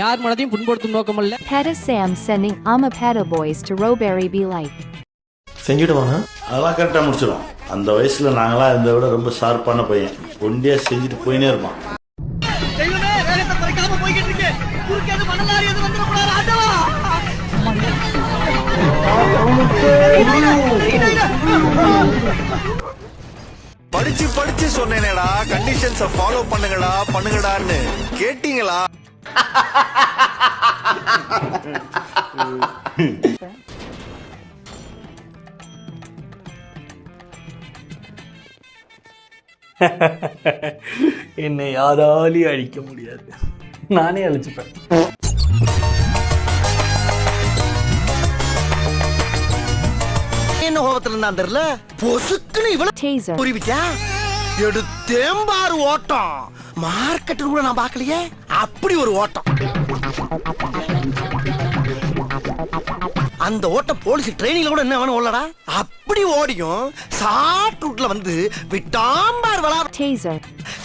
யார் மனதையும் புண்படுத்தும் நோக்கமல்ல. Peta Sam sending Amapeta boys to Rowberry be like. செஞ்சுடுவாங்க. அதெல்லாம் கரெக்டாக முடிச்சிடும். அந்த வயசுல நாங்களாம் இருந்த விட ரொம்ப ஷார்ப்பான பையன். ஒண்டியா செஞ்சுட்டு போயினே இருப்பான். படிச்சு படிச்சு சொன்னேனேடா, கண்டிஷன்ஸை ஃபாலோ பண்ணுங்கடான்னு கேட்டீங்களா? என்னை யாராலையும் அழிக்க முடியாது, நானே அழிச்சுப்பேன். என்ன கோபத்துல இருந்தான் தெரியல, பொசுக்குன்னு இவ்வளவு புரிவிச்சா எடுத்தேம்பாரு ஓட்டம். மார்க்கெட்டில் கூட நான் பார்க்கலையே அப்படி ஒரு ஓட்டம். அந்த ஓட்டம் போலீஸ் ட்ரைனிங்ல கூட என்ன வேணும் ஓடலடா, அப்படி ஓடியும் ஷார்ட் ரூட்ல வந்து விட்டாம்பார் வளா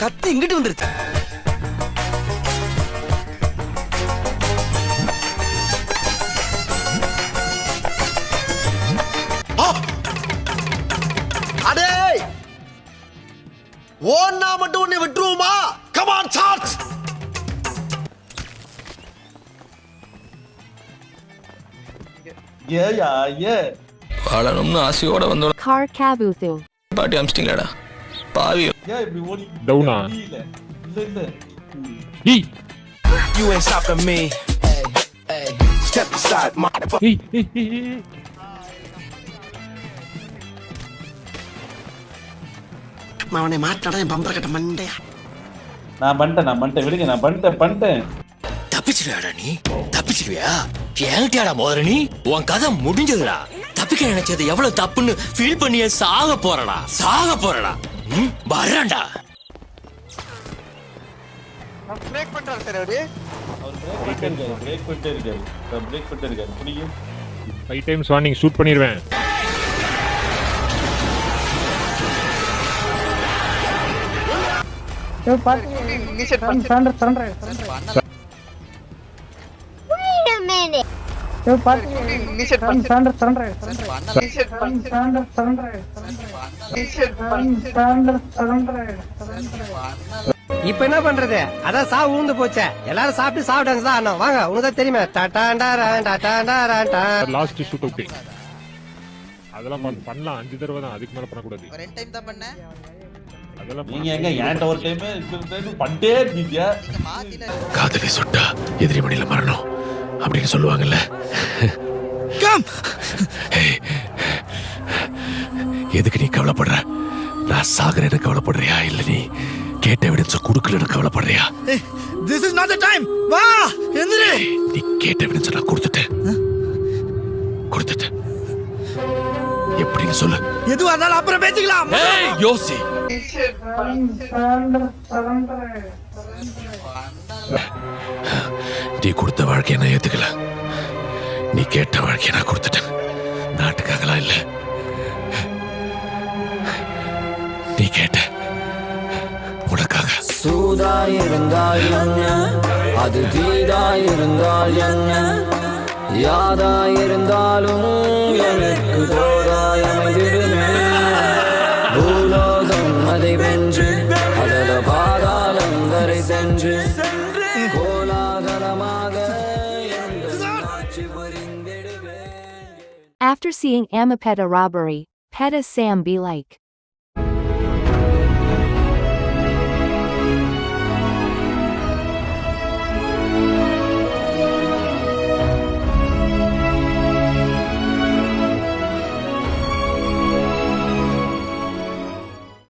கத்தி இங்கிட்டு வந்துருச்சு. அடே ஓன்னா மட்டும் உன்னை விட்டுருவோமா? Come on charge. வாழணும்னு ஆசையோட வந்தோம். Car Kabuthu. பாட்டி அம்ஸ்டிங்களாடா பாவி. டவுனா You ain't stopping me. Hey, step aside my அவனை மாட்டாடா என் பம்பர கட்ட மண்டையா. நான் பண்ணிட்டேன் விடுங்க, நான் பண்ணிட்டேன். தப்பிச்சிருவியாடா நீ? தப்பிச்சிருவியா? என்கிட்டயாடா மோதிர நீ? உன் கதை முடிஞ்சதுடா. தப்பிக்க நினைச்சது எவ்வளவு தப்புன்னு ஃபீல் பண்ணிய சாக போறடா. வரேன்டா. பிரேக் பண்றாரு சார் அவரு. பிரேக் பண்ணிட்டே இருக்காரு. புரியுது? 5 டைம்ஸ் வார்னிங் ஷூட் பண்ணிடுவேன். இப்ப என்ன பண்றது? அதான் சாவு ஊந்து போச்சே. எல்லாரும் சாப்பிட்டு சாப்பிட்டாங்க சார். வாங்க, உனக்கு தெரியுமே. Last shoot okay. அதெல்லாம் பண்ணலாம் 5 தடவை தான், அதுக்கு மேல பண்ணக்கூடாது. 2 டைம் தான் பண்ணேன். நீங்க எங்க ஏன்ட்ட ஒரு டைம் பண்ணிட்டே இருக்கீங்க. காதலி சுட்டா எதிரி மணில மரணம் அப்படின்னு சொல்லுவாங்கல்ல. எதுக்கு நீ கவலைப்படுற? நான் சாகுறேன்னு கவலைப்படுறியா, இல்ல நீ கேட்ட evidence குடுக்கலன்னு கவலைப்படுறியா? This is not the time. வா எந்திரி. நீ கேட்ட எவிடன்ஸ் நான் கொடுத்துட்டேன். எப்படின்னு சொல்லு. எதுவா இருந்தாலும் அப்புறம் பேசிக்கலாம். யோசி. நீ கொடுத்த வாழ்க்கையை நான் ஏத்துக்கல. நீ கேட்ட வாழ்க்கையை நான் கொடுத்துட்டேன். நாட்டுக்காகலாம் இல்ல, நீ கேட்ட உனக்காக. சூதாயிருந்தால் என்ன, அது தீதாயிருந்தால் என்ன, யாதாயிருந்தாலும் எனக்கு தோதாயமைந்திடுமே. பூலோகம் அதை வென்று அதல பாதாளம் வரை சென்று கோலாகலமாக After seeing Amapeta robbery, Peta Sam be like.